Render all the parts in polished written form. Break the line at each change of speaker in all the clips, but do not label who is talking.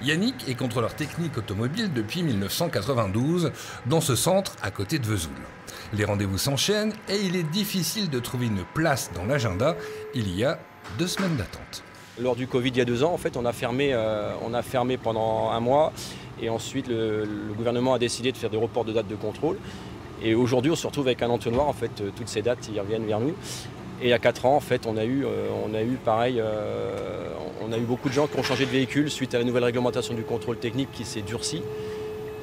Yannick est contrôleur technique automobile depuis 1992 dans ce centre à côté de Vesoul. Les rendez-vous s'enchaînent et il est difficile de trouver une place dans l'agenda. Il y a 2 semaines d'attente.
Lors du Covid il y a 2 ans, en fait, on a fermé pendant un mois et ensuite le gouvernement a décidé de faire des reports de dates de contrôle. Et aujourd'hui, on se retrouve avec un entonnoir, en fait, toutes ces dates ils reviennent vers nous. Et il y a 4 ans, en fait, on a eu beaucoup de gens qui ont changé de véhicule suite à la nouvelle réglementation du contrôle technique qui s'est durcie.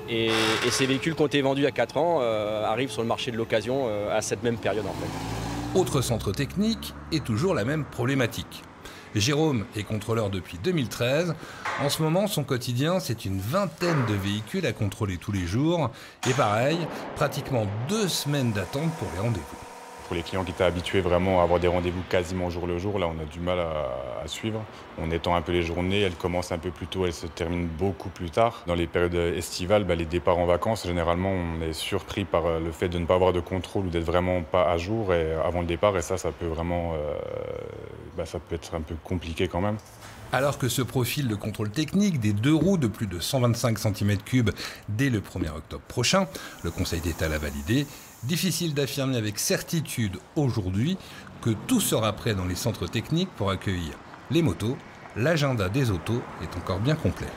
Et ces véhicules qui ont été vendus il y a 4 ans arrivent sur le marché de l'occasion à cette même période, en fait.
Autre centre technique et toujours la même problématique. Jérôme est contrôleur depuis 2013. En ce moment, son quotidien, c'est une vingtaine de véhicules à contrôler tous les jours. Et pareil, pratiquement 2 semaines d'attente pour les rendez-vous.
Pour les clients qui étaient habitués vraiment à avoir des rendez-vous quasiment jour le jour, là on a du mal à suivre. On étend un peu les journées, elles commencent un peu plus tôt, elles se terminent beaucoup plus tard. Dans les périodes estivales, les départs en vacances, généralement on est surpris par le fait de ne pas avoir de contrôle ou d'être vraiment pas à jour avant le départ, et ça peut vraiment ça peut être un peu compliqué quand même.
Alors que se profile le contrôle technique des 2 roues de plus de 125 cm3 dès le 1er octobre prochain, le Conseil d'État l'a validé, difficile d'affirmer avec certitude aujourd'hui que tout sera prêt dans les centres techniques pour accueillir les motos. L'agenda des autos est encore bien complet.